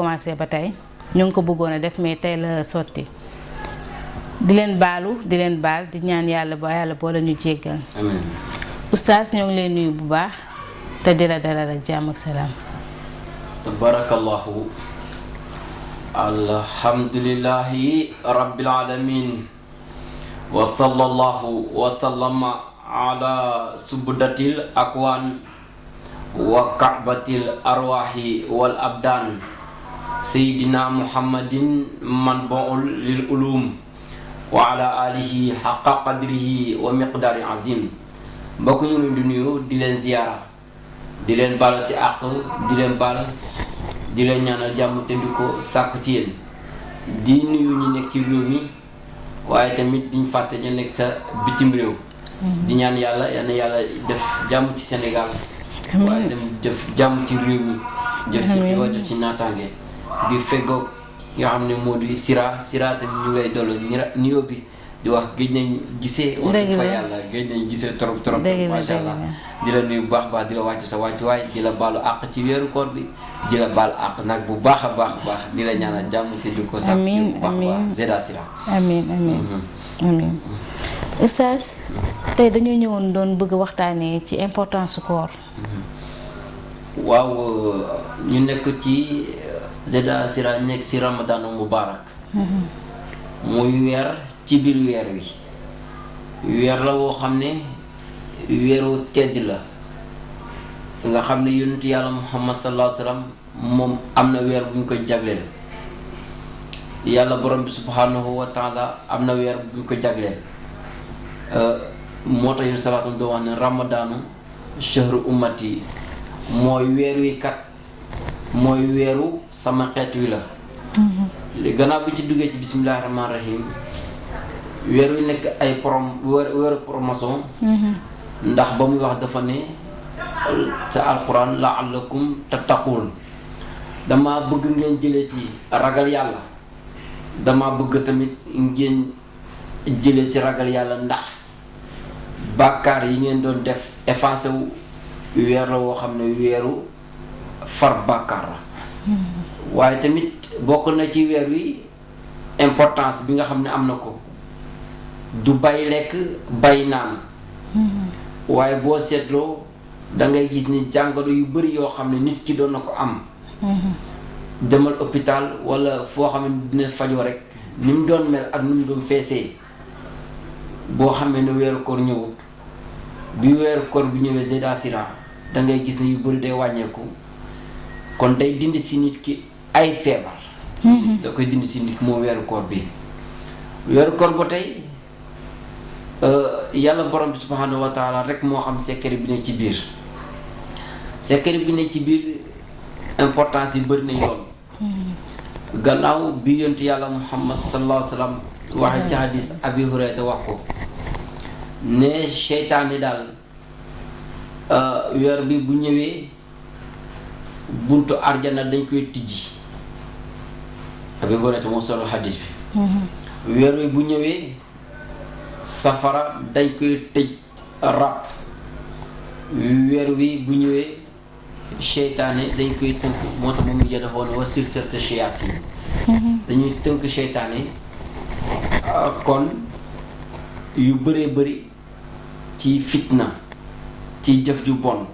commencé ba tey ñu ngi ko bëggoon a def mais tey la sotti di leen baalu di leen baal di ñaan yàlla ba yàlla boole ñu jéggal. amiin. oustaz ñoo ngi lay nuyu bu baax te di la dalal ak jàmm ak salaam. tabarakallahu alhamdulillahi rabbil alamin wa sallallahu wa sallama ala subdatil akwan wa ka'batil arwahi wal abdan sayyidina muhammadin manba'ul lil ulum wa ala alihi haqqa qadrihi wa miqdari azim. mbokk ñu leen di nuyu di leen ziyaara di leen balati àq di leen bal di leen ñaanal jàmm te di ko sàkk ci yéen di nuyu ñu nekk ci réew mi waaye tamit duñ fàtte ñu nekk sa bitim réew. di ñaan yàlla yàlla def jàmm ci Sénégal. waaye tamit def jàmm ci réew mi. jëf ci xiiwa def ci naataange di feggoog nga xam ne moo di Sira tamit ñu lay dolli nuyoo bi di wax géej nañ gisee. dëgg la fa yàlla géej nañ gisee trop. dëgg la macha allah di la nuyu bu baax di la wàcc sa wàccuwaay di la baalu àq ci weeru koor bi di la baal àq nag bu baax a baax di la ñaanal jàmm te di ko sàkk ci bu baax Zeyda Sira. amiin oustaz tey dañoo ñëwoon doon bëgg waxtaanee ci importance su koor. waaw ñu nekk ci Zeyda Sira nekk ci Ramadan Mubarak. muy weer ci biir weer wi weer la woo xam ne weeru tedd la nga xam ne yonent yàlla Muhammad sallallahu alayhi wa sallam moom am na weer bu ñu ko jagleel yàlla borom bi subhanahu wa taala am na weer bu ñu ko jagleel moo tax yonent sallallahu alayhi wa sallam doo wax ne ramadaanu shahru ummati mooy weer wi kat mooy weeru sama xeet wi la li gannaaw bi ci duggee ci bismillahi rahmaani rahim weer wi nekk ay weeru promotion ndax ba muy wax dafa ne sa alquran la'allakum tattaqun dama bëgg ngeen jëlee ci ragal yàlla dama bëgg tamit ngeen jëlee ci ragal yàlla ndax bàkkaar yi ngeen doon def effacé wu weer la woo xam ne weeru far bàkkaar la waaye tamit bokk na ci weer wi importance bi nga xam ne am na ko du bay lekk bay naan waaye boo seetloo da ngay gis ni jàngoro yu bari yoo xam ne nit ki doon na ko am demal hôpital wala foo xam ne dina fajoo rek ni mu doon mel ak ni mu doon feesee boo xamee ne weeru koor ñëwut bi weeru koor bi ñëwee Zeyda Sira da ngay gis ne yu bari day wàññeeku kon day dindi si nit ki ay feebar da koy dindi si nit moom weeru koor bi weeru koor ba tey yàlla borom bi subhanahu wa taala rek moo xam secret bi ne ci biir secret bi ne ci biir importance yi bëri na yoon gannaaw bi yonent yàlla Muhammad sallallahu alayhi wa sallam waxe ci hadis Abi Hurayra wax ko ne seytaane daal weer bi bu ñëwee buntu arjana dañ koy tijji Abi Hurayra moo solo hadis bi weer wi bu ñëwee safara dañ koy tëj ràpp weer wi bu ñëwee seytaane dañ koy tënk moo tax moom mujjee dafa woon wa silsilata shayaatiin dañuy tënk seytaane kon yu bëree bëri ci fitna ci jëf ju bon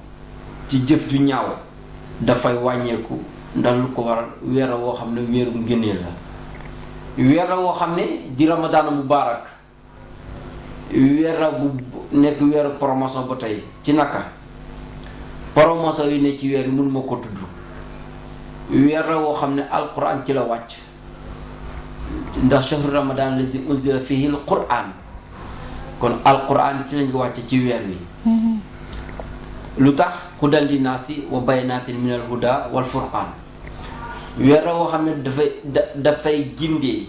ci jëf ju ñaaw dafay wàññeeku ndax lu ko waral weer la woo xam ne weerum génnee la weer la woo xam ne di ramadaana mubaarak weer la bu nekk weeru promotion ba tey ci naka promotion yu ne ci weer yi mun ma ko tudd weer la woo xam ne alquran ci la wàcc ndax shahru ramadan lazi unzila fihi alquran kon alquran ci lañ ko wàcc ci weer wi lu tax hudan linnaasi wa bayyinaatin minal huda wal furqaan weer la woo xam ne dafay gindee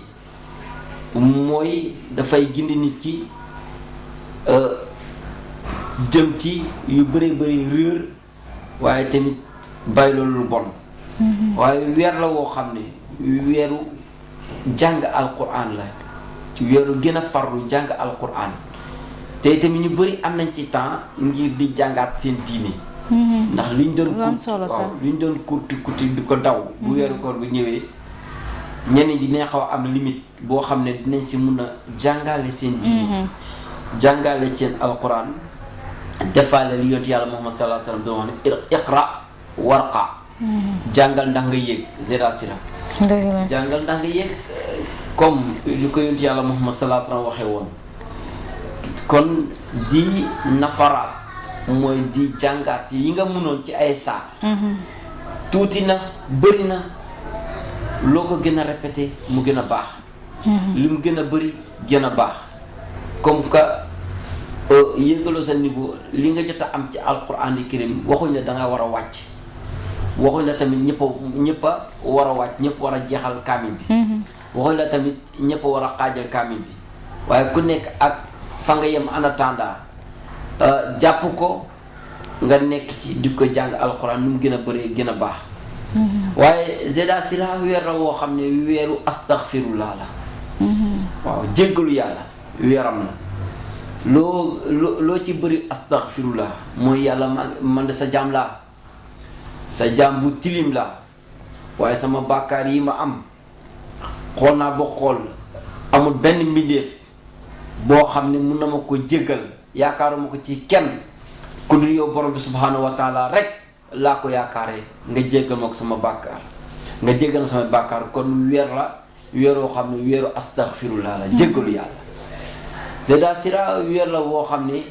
mooy dafay gindi nit ki jëm ci yu bëree bëri réer waaye tamit bàyyi loolu lu bon waaye weer la woo xam ne weeru jàng alquran la weeru gën a farlu jàng alquran te tamit ñu bëri am nañ ci temps ngir di jàngaat seen diine ndax liñ doon lu am solo sax. waaw liñ doon kuti du ko daw bu weeru koor bi ñëwee ñenn ñi dinañ xaw a am limite boo xam ne dinañ si mun a jàngale seen diine jàngale seen alquran defaale li yonent yàlla Muhammad sallallahu alayhi wa sallam doon wax ne iqra warqa jàngal ndax nga yéeg zera sira dëgg la. jàngal ndax nga yéeg comme li ko yonent yàlla Muhammad sallallahu alayhi wa sallam waxee woon kon di nafaraat mooy di jàngaat yi nga mënoon ci ay saar tuuti na bëri na loo ko gën a répété mu gën a baax li mu gën a bëri gën a baax comme que yëgaloo sa niveau li nga jot a am ci alquran yi karim waxuñ ne danga war a wàcc waxuñ la tamit ñëpp a war a wàcc ñëpp war a jeexal kaamil bi waxuñ la tamit ñëpp a war a xaajal kaamil bi waaye ku nekk ak fa nga yem en attendant jàpp ko nga nekk ci di ko jàng alquran nu mu gën a bëree gën a baax waaye zeda sira weer la woo xam ne weeru astaghfirullah la waaw jéggalu yàlla weeram la loo ci bëri astaghfirullah mooy yàlla man de sa jaam laa sa jaam bu tilim laa waaye sama bàkkaar yi ma am xool naa ba xool amul benn mbindeef boo xam ne mun na ma ko jéggal yaakaaruma ko ci kenn ku dul yow borom bi subhanahu wa taala rek laa ko yaakaaree nga jéggal ma ko sama bàkkaar nga jéggal na sama bàkkaar kon weer la weeroo xam ne weeru astaghfirullah la jéggalu yàlla zeda sira weer la woo xam ne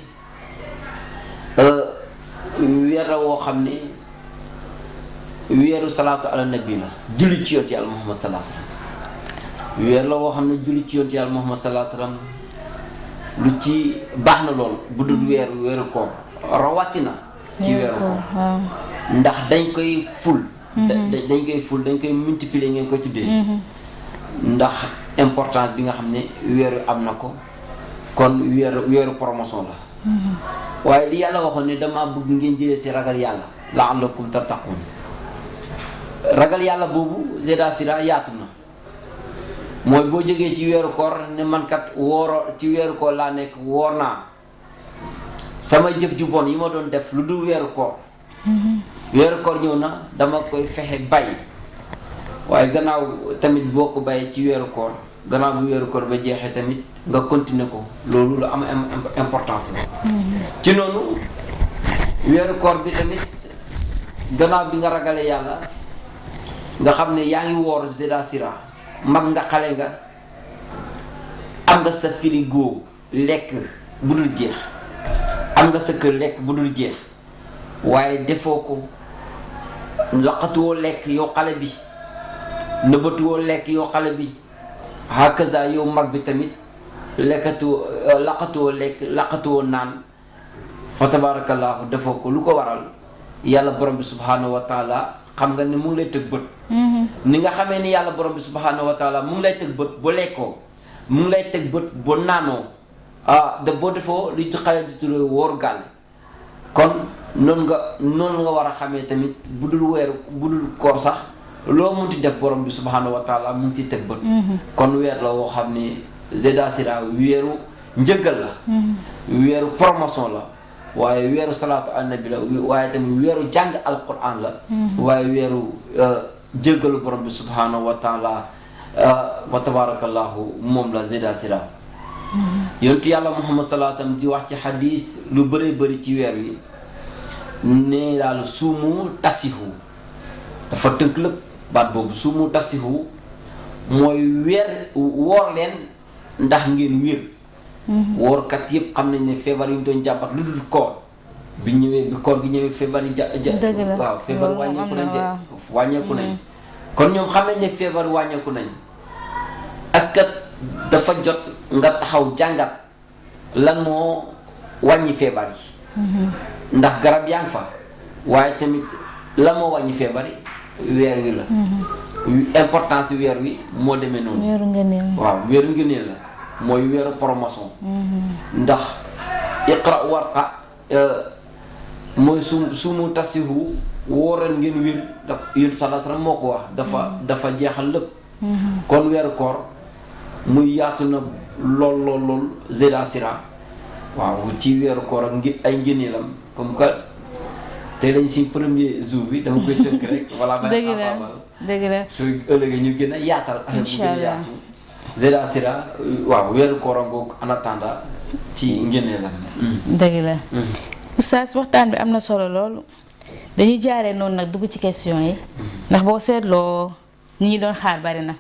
weer la woo xam ne weeru salaatu ala nabi la julli ci yonent yàlla Muhammad sallallahu alayhi wasallam weer la woo xam ne julli ci yonent yàlla Muhammad sallallahu alayhi wasallam lu ci baax na lool bu dul weeru koor rawatina ci weeru koor ndax dañ koy ful dañ koy multiplier ngeen koy tuddee ndax importance bi nga xam ne weeru am na ko kon weeru promotion la waaye li yàlla waxoon ne dama bëgg ngeen jëlee si ragal yàlla la'allakum tattaqun ragal yàlla boobu zeda sira yaatu na mooy boo jógee ci weeru koor ne man kat ci weeru koor laa nekk woor naa sama jëf ju bon yi ma doon def lu dul weeru koor weeru koor ñëw na dama koy fexe bàyyi waaye gannaaw tamit boo ko bàyyee ci weeru koor gannaaw bu weeru koor ba jeexee tamit nga continuer ko loolu lu am importance la ci noonu weeru koor bi tamit gannaaw bi nga ragalee yàlla nga xam ne yaa ngi woor zeda sira mag nga xale nga am nga sa frigo lekk bu dul jeex am nga sa kër lekk bu dul jeex waaye defoo ko laqatuwoo lekk yow xale bi nëbbatuwoo lekk yow xale bi hakaza yow mag bi tamit laqatuwoo lekk laqatuwoo naan fa tabarakallahu defoo ko lu ko waral yàlla borom bi subhanahu wa taala xam nga ne mu ngi lay tëg bët ni nga xamee ni yàlla borom bi subhanahu wa taala mu ngi lay tëg bët boo lekkoo mu ngi lay tëg bët boo naanoo boo defoo li ci xale di tuddee wóoru gàll kon noonu nga war a xamee tamit bu dul koor sax loo munti def borom bi subhanahu wa taala mu ngi ci tëg bët kon weer la woo xam ne zeda sira weeru njëggal la weeru promotion la waaye weeru salaatu annabi la waaye tamit weeru jàng alquran la waaye weeru jéggalu borom bi subhanahu wa taala wa tabarakallahu moom la zeda sira yontu yàlla Muhammad sallallahu alayhi wasallam di wax ci xadis lu bëree bëri ci weer wi ne daal suumu tasihu dafa tënk lépp baat boobu suumu tasihu mooy woor leen ndax ngeen wér woorkat yëpp xam nañ ne feebar yi ñu doon jàmbat lu dul koor bi koor gi ñëwee feebar yi waaw feebar wàññeeku nañ kon ñoom xam nañ ne feebar wàññeeku nañ est-ce que dafa jot nga taxaw jàngat lan moo wàññi feebar yi ndax garab yaa ngi fa waaye tamit lan moo wàññi feebar yi weer wi la importance weer wi moo demee noonu waaw weeru ngëneel la mooy weeru promotion ndax iqra warqa mooy sumu tasihu wóoral ngeen wér da yéen sallallahu alayhi wasallam moo ko wax dafa jeexal lépp kon weeru koor muy yaatu na lool zeda sira waaw ci weeru koor ak ay ngëneelam comme que tey lañ suñ premier jour bi dama koy tënk rek. voilà dëgg la su ëllëgee ñu gën a yaatal. incha allah bu gën a yaatu. Zeda Sira waaw weeru kooram boobu en attendant ci ngénnee la. dëgg la. oustaz waxtaan bi am na solo loolu dañuy jaaree noonu nag dugg ci question yi. ndax boo seetloo ñi ñu doon xaar bari na.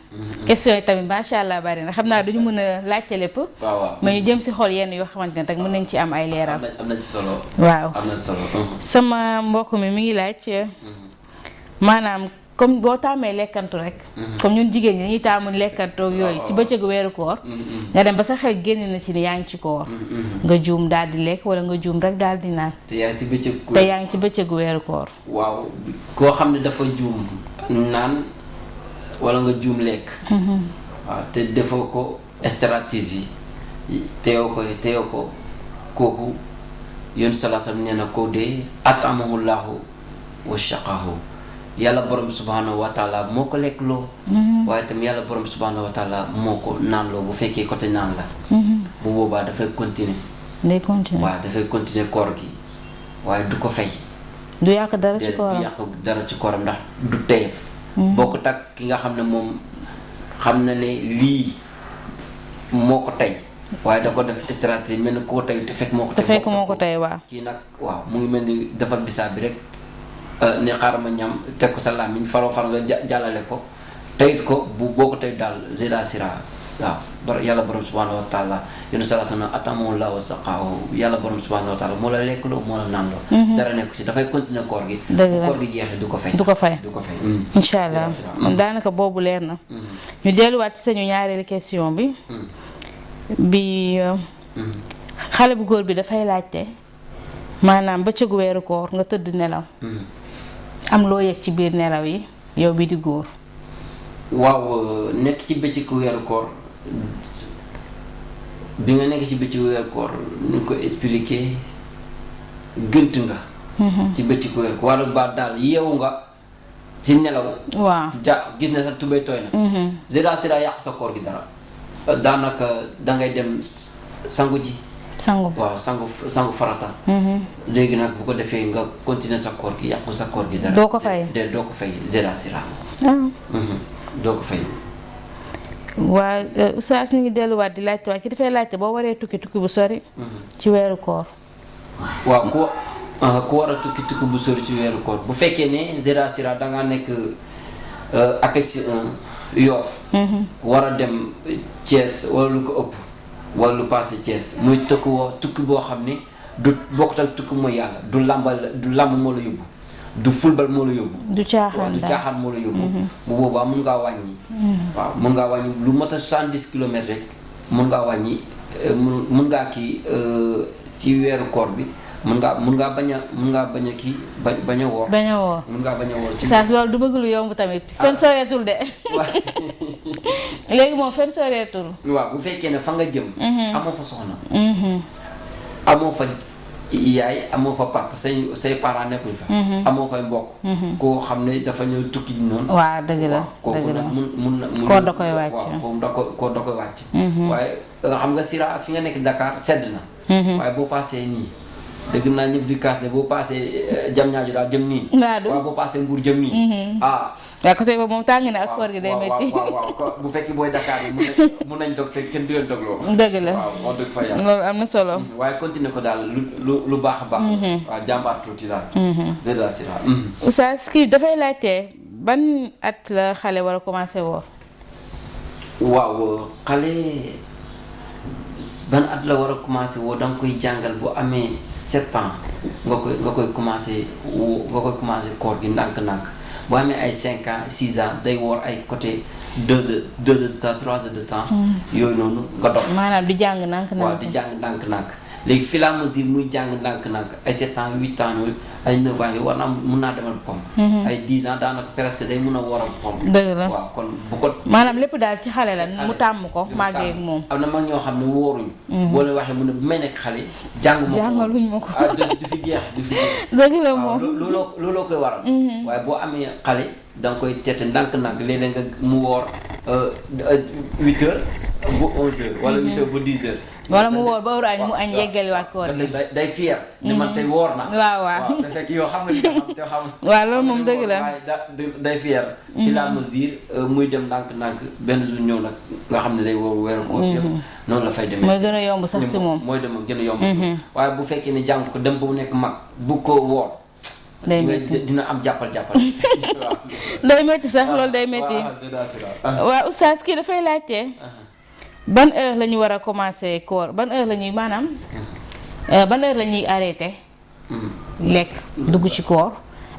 question yi tamit macha allah bari na xam naa duñu mën a laajte lépp. waaw mais ñu jëm si xool yenn yoo xamante ne rek mën nañ ci am ay leeral. am na ci solo. waaw am na solo. sama mbokk mi ngi laaj maanaam comme boo tàmmee lekkantu rek. comme ñun jigéen ñi dañuy taamu lekkantoo yooyu ci bëccëgu weeru koor. nga dem ba sa xel génn na ci ni yaa ngi ci koor. nga juum daal di lekk wala nga juum rek daal di naan. te yaa ngi ci bëccëgu weeru koor. waaw koo xam ne dafa juum naan wala nga juum lekk. waaw te defoo ko stratégie teewoo ko kooku yoon salaasam nee na ko de atamahullahu wa shaqahu yàlla borom subhanahu wa taala moo ko lekk loo. waaye itam yàlla borom subhanahu wa taala moo ko naan loo bu fekkee côté naan la. bu boobaa dafay continuer. waaw dafay continuer koor gi waaye du ko fay. du yàq dara ci kooram du yàq dara ci kooram ndax du teef. bokkut ak ki nga xam ne moom xam na ne lii moo ko tey waaye da ko def stratégie mel ni koo tey te fekk moo ko tey waaw. kii nag waaw mu ngi mel ni defar bisaab bi rek. ne xaaral ma ñam teg ko sa làmmiñ faroo far nga jàllale ko teyit ko boo ko tey daal Zeda Sira waaw yàlla borom subhanahu wa taala yéen sala sana atamoo la wa saqaahu yàlla borom subhanahu wa taala moo la lekk loo moo la naan loo dara nekku ci dafay continuer koor gi koor gi jeexee du ko fay incha allah daanaka boobu leer na ñu delluwaat ci sañu ñaareelu question bi xale bu góor bi dafay laajte maanaam bëccëgu weeru koor nga tëdd nelaw am loo yëg ci biir nelaw yi yow bi di góor. waaw nekk ci bëccëgu weeru koor bi nga nekk ci bëccëgu weeru koor nu ko expliquer gënt nga. ci bëccëgu weeru koor wala ba daal yeewu nga ci nelaw. waaw gis na sa tubéy tooy na. Zeda Sira yàq sa koor gi dara daanaka dangay dem sangu ji. waaw sangu farata. léegi nag bu ko defee nga continuer sa koor gi yàqu sa koor gi dara. doo ko fay Zeda Sira. doo ko fay. waa oustaz ñu ngi delluwaat di laajte waaye ki dafay laajte boo waree tukki bu sori. ci weeru koor. waaw ku war a tukki bu sori ci weeru koor bu fekkee ne Zeda Sira dangaa nekk Apex 1 Yoff. war a dem Thiès wala lu ko ëpp. wala lu passé Thiès muy tukki boo xam ne du bokkut ak tukki mooy yàlla du làmb moo la yóbbu du football moo la yóbbu. du caaxaan moo la yóbbu. bu boobaa mun ngaa wàññi. waaw mun ngaa wàññi lu mot a 70 kilomètres rek mun ngaa wàññi mun ngaa kii ci weeru koor bi mun ngaa bañ a kii bañ a woor. mun ngaa bañ a woor ci. saa loolu du bëgg lu yomb tamit. fenn soreetul de. léegi moom fenn soreetul. waaw bu fekkee ne fa nga jëm. amoo fa soxna. amoo fa yaay amoo fa papa say parents nekkuñ fa. amoo fay mbokk. koo xam ne dafa ñëw tukki noonu. waaw dëgg la kooku nag mun na. koo da koy wàcc koo da koy wàcc. waaye xam nga Sira fi nga nekk Dakar sedd na. waaye boo paasee nii. dëgg naa ñëpp di kaas ne boo paasee jam ñaaju daal jëm nii. waaw boo paasee Mbour jëm nii. waaw côté boobu moom tàng na ak koor gi day métti. waaw bu fekkee booy Dakar yi mun nañ dog te kenn du leen dogloo. dëgg la waaw wax dëgg fa yàlla. loolu am na solo. waaye continuer ko daal lu baax a baax. waaw jàmbaar tuuti daal. Zeda Sira. oustaz kii dafay laajte ban at la xale war a commencé woor. waaw xale. ban at la war a commencé woo da nga koy jàngal bu amee 7 ans nga koy commencé koor gi ndànk-ndànk bu amee ay 5 ans 6 ans day woor ay côté 2 heures de temps 3 heures de temps. yooyu noonu nga dox. maanaam di jàng ndànk-ndànk. waaw di jàng ndànk-ndànk léegi fii la mesure muy jàng ndànk-ndànk ay 7 ans 8 ans yooyu ay 9 ans yooyu war naa mun naa demal pom. ay 10 ans daanaka presque day mun a waral pom. dëgg la waaw kon bu ko. maanaam lépp daal ci xale la mu tàmm ko màggee ak moom. am na mag ñoo xam ne wóoruñ. boo leen waxee mu ne bu may nekk xale. jàngaluñ ma ko du fi jeex. dëgg la moom looloo koy waral. waaye boo amee xale da nga koy tette ndànk-ndànk léeg-léeg nga mu woor 8 heures ba 11h wala 8h ba 10h. wala mu woor ba heure añ mu añ yeggaliwaat koor gi. day fier ni man tey woor na. waaw te fekk yow xam nga li nga xam te xam. waaw loolu moom dëgg la. waaye day fier. ci la mesure muy dem ndànk-ndànk benn jour ñëw nag nga xam ne day woo weeru koor yëpp noonu la fay demee. mooy gën a yomb sax si moom. mooy dem gën a yomb si waaye bu fekkee ne jàng ko dem ba mu nekk mag bu ko woor. day métti dina am jàppal. day métti sax loolu day métti. waaw oustaz kii dafay laajte. ban heure la ñu war a commencer koor ban heure la ñuy maanaam. ban heure la ñuy arrêté. lekk dugg ci koor.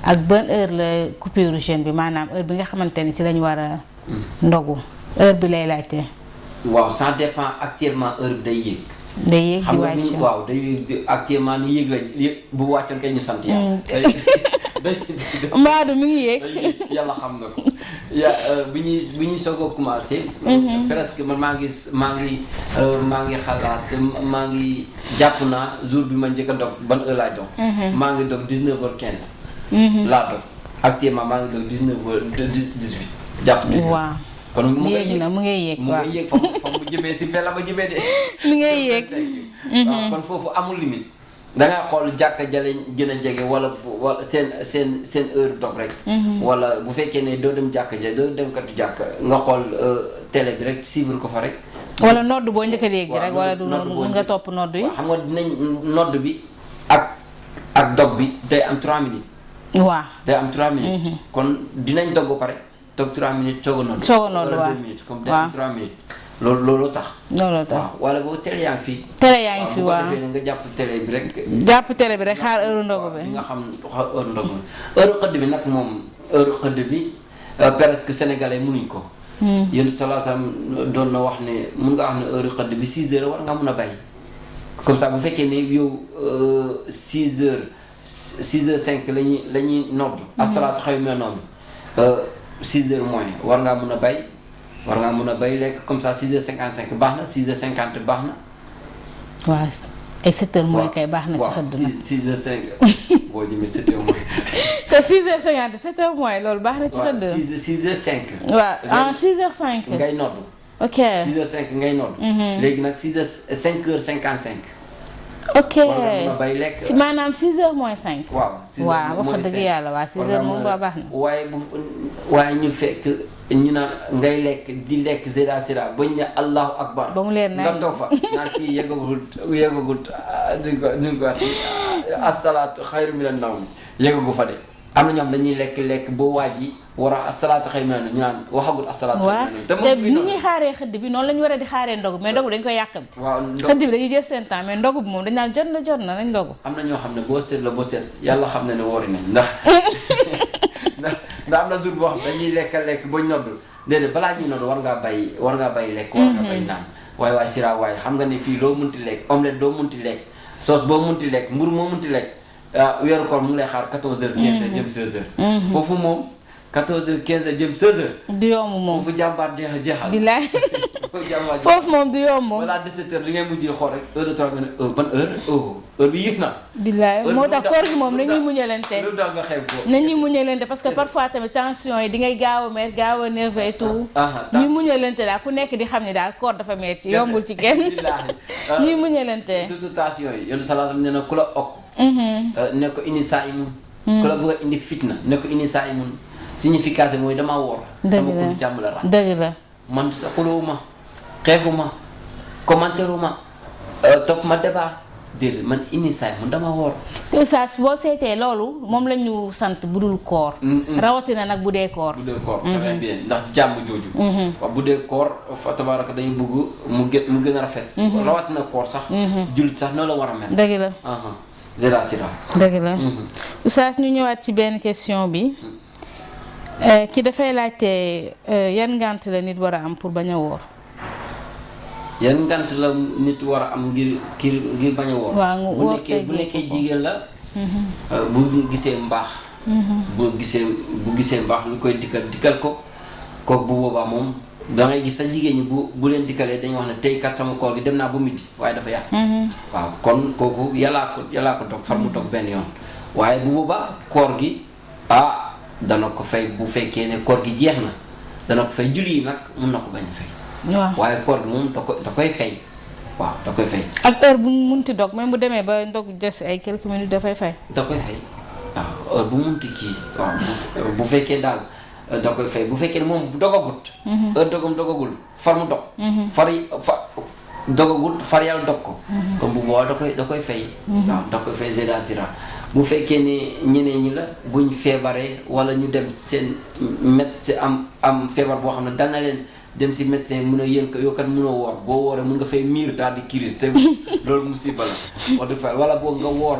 ak ban heure la coupure jeûne bi maanaam heure bi nga xamante ni ci lañu war a. ndogu heure bi lay laajte. waaw ça dépend actuellement heure bi day yéeg. day yéeg di xam nga wàcc ni waaw day yéeg actuellement ni yéeg la bu wàccoon kay ñu sant yàlla. Mbaadu mi ngi yéeg. yàlla xam na ko bi ñuy soog a commencé. presque man maa ngi xalaat maa ngi jàpp naa jour bi ma njëkk a dog ban heure laa dog. maa ngi dog 19h15. laa dog actuellement maa ngi dog 19h18 jàpp 18. waaw kon mu yéeg na mu ngay yéeg waaw mu ngay yéeg fa mu jëmee si fee la ma jëmee de. mi ngay yéeg. waaw kon foofu amul limite. da ngay xool jàkka jale gën a jege wala seen heure dog rek. wala bu fekkee ne doo dem jàkka ja doo dem katu jàkka nga xool télé bi rek suivre ko fa rek. wala nodd boo njëkk a dégg rek wala du nodd mun nga topp nodd yi. xam nga dinañ nodd bi ak dog bi day am 3 minutes. waaw day am 3 minutes. kon dinañ dog ba pare toog 3 minutes soog a nodd. soog a nodd wala waaw 2 minutes comme day am 3 minutes. loolu tax. loolu tax waaw wala boo télé yaa ngi fi. télé yaa ngi fi waaw bu ko defee nga jàpp télé bi rek. jàpp télé bi rek xaar heure ndogu bi. di nga xam heure ndogu bi heure xëdd bi nag moom heure xëdd bi presque sénégalais mënuñ ko. yéen salaasam doon na wax ne mun nga wax ne heure xëdd bi 6 heures war nga mun a bàyyi. comme ça bu fekkee ne yow 6 heures 5 la ñuy nodd. asalaatu xaw ma noonu 6 heures moins war ngaa mun a bàyyi. war ngaa mën a bay lekk comme ça 6h55 baax na 6h50 baax na. waaw ay 7h mooy kay baax na ci xëdd na. 6h05 boo jëmee 7h mooy. te 6h50 7h mooy loolu baax na ci xëdd na. 6h05. waaw ah 6h05. ngay nodd. ok 6h05 ngay nodd. léegi nag 5h55. ok war nga mën a bay lekk. si maanaam 6h moins 5. waaw 6h waaw wax dëgg yàlla waaw 6h moom baax na. waaye ñu fekk. ñu naan ngay lekk di lekk zera bañ ne allahu akbar ba mu leen nga toog fa naan kii yeggagut duñ ko asalaatu xayru minan nawm yeggagu fa de am na ñoom dañuy lekk boo waaj yi war a asalaatu xayru minan nawm ñu naan waxagul asalaatu xayru minan nawm te ni ñuy xaaree xëdd bi noonu la ñu war a di xaaree ndogu mais ndogu dañ koy yàkkamti. waaw xëdd bi dañuy jël seen temps mais ndogu bi moom dañ naan jot na nañ ndogu. am na ñoo xam ne boo seet yàlla xam ne woori nañ ndax am na jour boo xam dañuy lekk bañ nodd déedéet balaa ñuy nodd war ngaa bàyyi lekk war ngaa bàyyi naan waaye sira waaye xam nga ne fii loo munti lekk omelette doo munti lekk sauce boo munti lekk mburu moo munti lekk weeru koor mu ngi lay xaar 14h 15h jëm 16h foofu moom 14h 15h jëm 16h du yomb moom foofu jàmbaar jeexal bilaay foofu moom du yomb moom voilà 17h li ngay mujjee xool rek heure de temps nga ne ban heure bi yëg na bilaay moo tax koor gi moom nañuy muñalante lu tax nga xeeb ko nañuy muñalante parce que parfois tamit tension yi di ngay gaaw a mer gaaw a nerveux et tout ñuy muñalante daal ku nekk di xam ne daal koor dafa metti yombul ci kenn ñuy muñalante surtout tension yi yonent salaam nee na ku la okk ne ko indi saa imun ku la bëgg a indi fitna ne ko indi saa imun signification mooy damaa woor sama kul jàmm la rax dëgg la man sa xulóowuma xeexuma commentairuma topp ma débat déedéet man indi saay mun dama woor te oustaz boo seetee loolu moom la ñu sant bu dul koor rawatina nag bu dee koor très bien ndax jàmm jooju waaw bu dee koor fa tabaraka dañu bëgg mu gën a rafet rawatina koor sax jullit sax noonu la war a mel dëgg la zera sira dëgg la oustaz ñu ñëwaat ci benn question bi ki dafay laajte yan ngànt la nit war a am pour bañ a woor yan ngant la nit war a am ngir bañ a woor waaw bu nekkee jigéen la bu gisee mbaax bu gisee mbaax lu koy dikkal ko kooku bu boobaa moom da ngay gis sa jigéen ñi bu leen dikkalee dañuy wax ne tey kat sama koor gi dem naa ba midi waaye dafa yàq waaw kon kooku yàllaa ko dog far mu dog benn yoon waaye bu boobaa koor gi dana ko fay bu fekkee ne koor gi jeex na dana ko fay julli yi nag mun na ko bañ a fay waaw waaye koor gi moom da koy fay waaw da koy fay. ak heure bu mu munti dog même bu demee ba ndog des ay quelques minutes dafay fay. da koy fay waaw heure bu munti kii waaw bu fekkee daal da koy fay bu fekkee ne moom bu dogagut. heure dogagul far mu dog. dogagul far yàlla dog ko. comme bu boobaa da koy fay. waaw da koy fay zeda sira bu fekkee ne ñeneen ñi la buñ feebaree wala ñu dem seen médecin am feebar boo xam ne dal na leen dem si médecin mun a yéen ko yow kat munoo woor boo wooree mun nga fay miir daal di kiris te loolu musiba la wax dëgg fa wala boo nga woor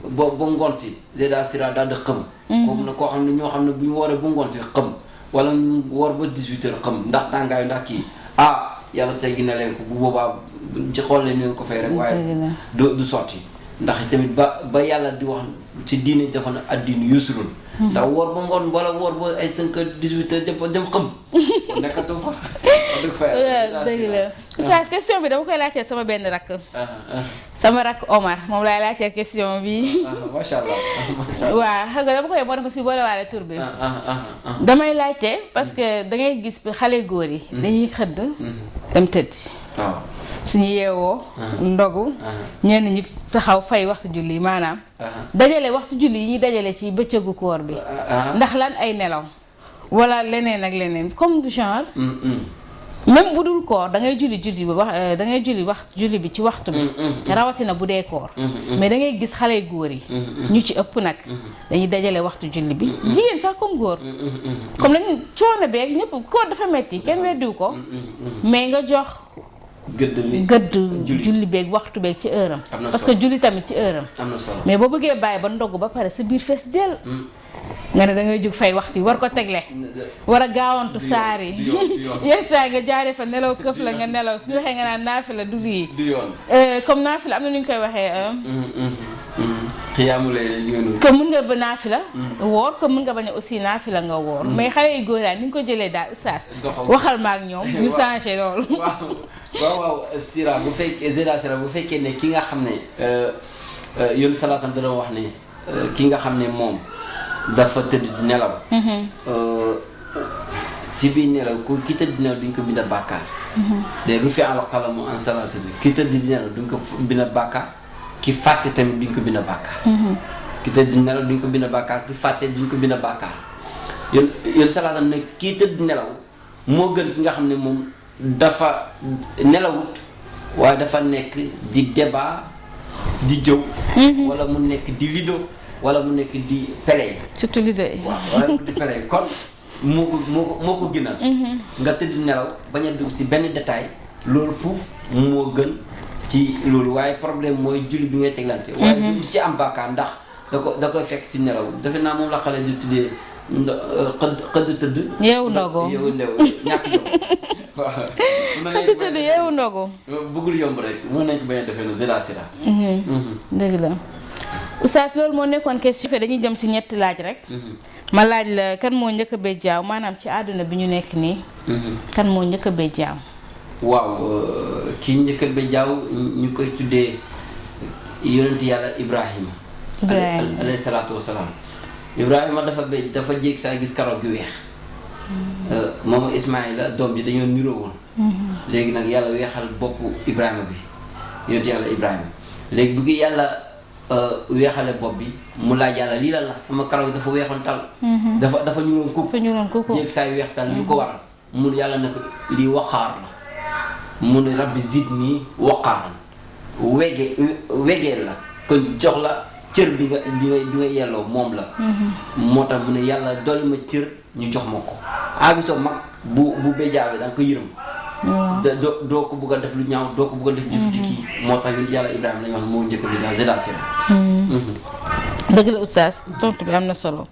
boo ngoon si zeda sira daal di xëm. kooku nag koo xam ne ñoo xam ne bu ñu wooree bu ngoon si xëm wala ñu woor ba 18 heures xëm ndax tàngaayu ndax kii yàlla teggi na leen ko bu boobaa ci xool leen ñu ko fay rek waaye du sotti ndax tamit ba yàlla di wax ci diine dafa na addina yusrun ndax woor ba ngoon wala woor ba ay 5 heures 18 heures dem xam nekkatu fa dëgg la Oustaz question bi dama koy laajteel sama benn rakk sama rakk Omar moom laay laajteel question bi macha allah waaw xam nga dama koy moo dafa si boolewaale tur bi damay laajte parce que dangay gis xale góor yi dañuy xëdd dem tëdd suñu yeewoo ndogu ñenn ñi taxaw fay waxtu julli maanaam dajale waxtu julli yi ñuy dajale ci bëccëgu koor bi ndax lan ay nelaw wala leneen ak leneen comme du genre même bu dul koor da ngay julli bi wax da ngay julli bi ci waxtu bi rawatina bu dee koor mais da ngay gis xale góor yi ñu ci ëpp nag dañuy dajale waxtu julli bi jigéen sax comme góor comme lañ coono beeg ñëpp koor dafa metti kenn weddiwu ko mais nga jox gëdd julli beeg waxtu beeg ci heure am parce que julli tamit ci heure am mais boo bëggee bàyyi ba ndogg ba pare sa biir fees dell nga ne da ngay jóg fay waxtu yi war ko tegle war a gaawantu saar yi yenn saa nga jaaree fa nelaw këf la nga nelaw suñu waxee nga naan naafila du lii comme naafila am na nu ñu koy waxee xiyaamu lay la que mën nga ba naafila woor que mën nga bañ a aussi naafila nga woor mais xale yu góor ni nga ko jëlee daal Oustaz waxal ma ak ñoom ñu changé loolu waaw sira bu fekkee zera sira bu fekkee ne ki nga xam ne yoonu salaasam da doon wax ne ki nga xam ne moom dafa tëdd di nelaw ci biir nelaw ki tëdd di nelaw duñ ko bind bàkkaar de rufi al qalamu an salaasa bi ki tëdd di nelaw duñ ko bind bàkkaar ki fàtte tamit duñ ko bind bàkkaar ki tëdd di nelaw duñ ko bind bàkkaar ki fàtte duñ ko bind bàkkaar yoonu salaasam ne kii tëdd di nelaw moo gën ki nga xam ne moom dafa nelawut waaye dafa nekk di débat di jëw wala mu nekk di lido wala mu nekk di pele surtout lido yi waaw wala di pele kon moo ko gënal nga tëdd nelaw bañ a dugg ci benn détail loolu fuuf moo gën ci loolu waaye problème mooy julli bi ngay teglante waaye du ci am bàkkaar ndax da koy fekk ci nelaw defe naa moom la xale di tuddee xëdd tëdd yeewu ndogu ñàkk jom waaw xëdd tëdd yeewu ndogu bëggul yomb rek mën nañ ko bañ a defee na zéla sira dëgg la Oustaz loolu moo nekkoon question fe dañuy jëm si ñetti laaj rek ma laaj la kan moo njëkk a béjjaaw maanaam ci àdduna bi ñu nekk nii kan moo njëkk a béjjaaw waaw kii njëkk a béjjaaw ñu koy tuddee yonent yàlla Ibrahima alayhi salaatu wasalaam Ibrahima dafa jéeg saa gis karaw gi weex moom Ismaïla doom ji dañoo niroo woon léegi nag yàlla weexal boppu Ibrahima bi yonent yàlla Ibrahima léegi bu ngi yàlla weexale bopp bi mu laaj yàlla lii la sama karaw gi dafa weexoon tal dafa ñuuloon kukk jéeg saa weex tal lu ko waral mun yàlla ne ko lii waqaar la mu ne rabbi zidni waqaaran wegeel la kon jox la cër bi nga yelloo moom la moo tax mu ne yàlla dolli ma cër ñu jox ma ko gisoo mag bu béjaawee da nga ko yërëm doo ko bëgg a def lu ñaaw doo ko bëgg a def jëf di kii moo tax yonent yàlla Ibrahima lañu wax moo njëkk a béjaaw zéla sira dëgg la Oustaz tontu bi am na solo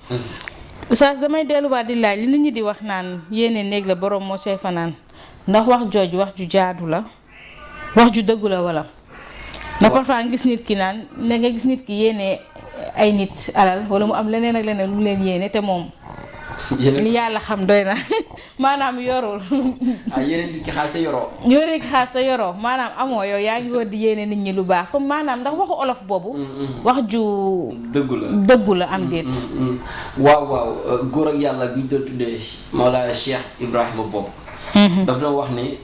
Oustaz damay delluwaat di laaj li nit ñi di wax naan yéene néeg la borom moo cay fanaan ndax wax jooju wax ju jaadu la wax ju dëggu la wala ndax parfois nga gis nit ki naan ne nga gis nit ki yéene ay nit alal wala mu am leneen ak leneen lu mu leen yéene te moom li yàlla xam doy na maanaam yorul yeneen nit ki xaalis te yoroo yore ki xaalis te yoroo maanaam amoo yow yaa ngi war di yéene nit ñi lu baax comme maanaam ndax waxu olof boobu wax ju dëggu la am déet waaw góor ak yàlla bi ñu doon tuddee Mawlaaya Cheikh Ibrahima boobu daf doon wax ni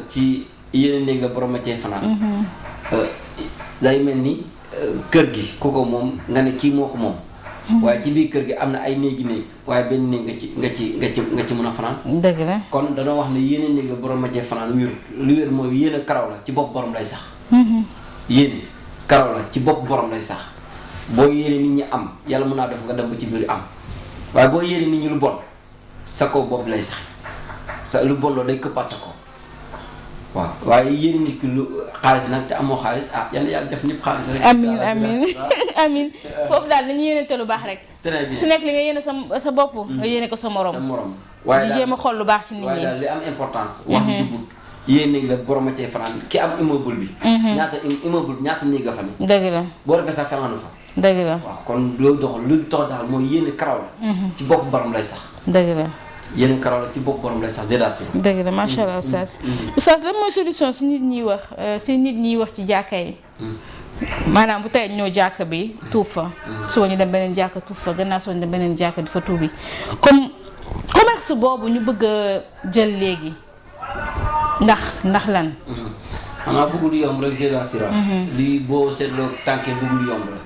ci yéene néeg la borom a cee fanaan. day mel ni kër gi ku ko moom nga ne kii moo ko moom. waaye ci biir kër gi am na ay néegi néeg waaye benn néeg nga ci mën a fanaan. dëgg la kon danoo wax ne yéene néeg la borom a cee fanaan wér lu wér mooy yéene karaw la ci bopp borom lay sax. yéene karaw la ci bopp borom lay sax boo yéene nit ñi am yàlla mën naa def nga dem ba ci biir am waaye boo yéene nit ñi lu bon sa kaw bopp lay sax sa lu bon loolu day këppaat sa kaw waaw waaye yéene nit ki lu xaalis nag te amoo xaalis yàlla def ñëpp xaalis rek. amiin amiin foofu daal dañuy yéenante lu baax rek. très bien su nekk li nga yéene sa bopp. nga yéene ko sa morom. waaye di jéem a xool lu baax ci nit ñi. waaye daal li am importance. wax ji jubut yéen néeg la borom a cee fanaan ki am immeuble bi. ñaata néeg nga fa ne. dëgg la boo defee sax fanaanu fa. dëgg la waaw kon loolu doxal lu tax daal mooy yéene karaw la. ci bopp borom lay sax. dëgg la. yéen karaw la ci bopp borom lay sax Zeyda Sira. dëgg la macha allah oustaz. oustaz lan mooy solution si nit ñiy wax ci jàkka yi. maanaam bu tey ñëw jàkka bi tuub fa. suba ñu dem beneen jàkka tuub fa gannaaw suba ñu dem beneen jàkka di fa tuubi comme commerce boobu ñu bëgg a jël léegi ndax lan. xanaa bëggul yomb rek Zeyda Sira. lii boo seetloo tànkee bëggul yomb la.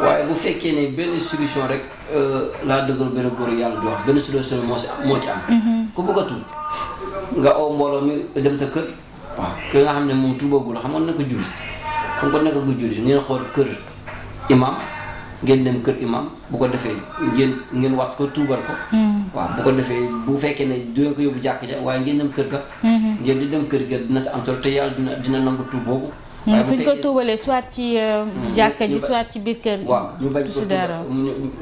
waaye bu fekkee ne benn solution rek laa dëggal benn góor yàlla di wax benn solution moo ci am. ku bëgg a tuub nga oo mbooloo mi dem sa kër. waaw ki nga xam ne moom tuubagul xam nga nekk jullit comme ko nekk gu jullit ngeen xool kër imam ngeen dem kër imam bu ko defee ngeen wat ko tuubal ko. waaw bu ko defee bu fekkee ne du ngeen ko yóbbu jàkk ja waaye ngeen dem kër ga. ngeen di dem kër ga dina sa am solo te yàlla dina nangu tuub boobu. waaye bu fekkee ko tuubalee soit ci jàkka ji soit ci biir kër. waaw ñu bañ ko tuubal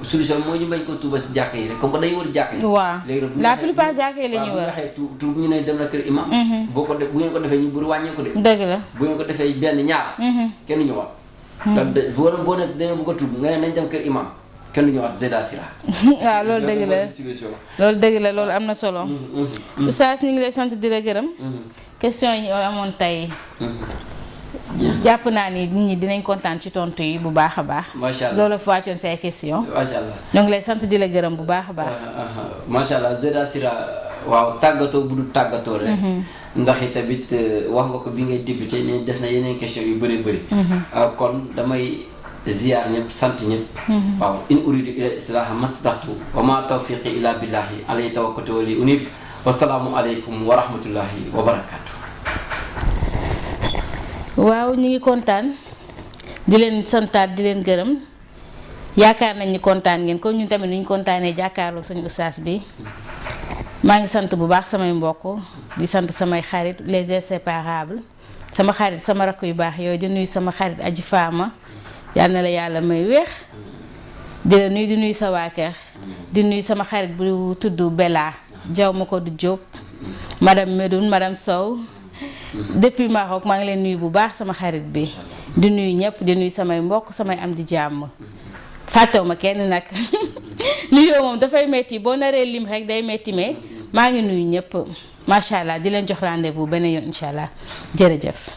solution mooy ñu bañ ko tuubal si jàkka yi rek comme que day wër jàkka yi. waaw la plupart jàkka yi la ñuy wër. bu ñu waxee tuub ñu ne dem na kër imam. bu ngeen ko defee ñu bëri wàññeeku de. dëgg la bu ngeen ko defee benn ñaar. kenn du ñëwaat. ndax boo ne da nga bëgg a tuub nga ne nañ dem kër imam kenn du ñëwaat Zeyda Sira. waaw loolu dëgg la loolu dëgg la loolu am na solo. Oustaz ñu ngi lay sant di la gërëm. question yi amoon tey. jàpp naa ni nit ñi dinañ kontaan ci tontu yi bu baax a baax. macha allah loolu fa wàccoon say question. macha allah ñoo ngi lay sant di la gërëm bu baax a baax. macha allah Zeyda Sira waaw tàggatoo bu dul tàggatoo rek. ndax tamit wax nga ko bi ngay débuté ne des na yeneen question yu bëri bëri. kon damay ziyaar ñëpp sant ñëpp. waaw in uridu ila islaha mastata'tu wa ma tawfiqi illa billahi alayhi tawakkaltu wa ilayhi unib wasalaamu aleykum wa rahmatullahi wa barakatu. waaw ñu ngi kontaan di leen santaat di leen gërëm yaakaar nañ ni kontaan ngeen kon ñun tamit ñu kontaanee jàkkaarloo suñu ustaas bi maa ngi sant bu baax samay mbokk di sant samay xarit les inséparables sama xarit sama rakk yu baax yooyu di nuyu sama xarit aji faama yal na la yàlla may weex di la nuyu di nuyu sa waa kër di nuyu sama xarit bu tudd Bella jaw ma ko du Diop madame Medoune madame Sow depuis Maroc maa ngi leen nuyu bu baax sama xarit bi di nuyu ñëpp di nuyu samay mbokk samay am di jàmm fàttewu ma kenn nag nuyoo moom dafay metti boo naree lim rek day metti mais maa ngi nuyu ñëpp macha allah di leen jox rendez-vous beneen yoon incha allah jërëjëf.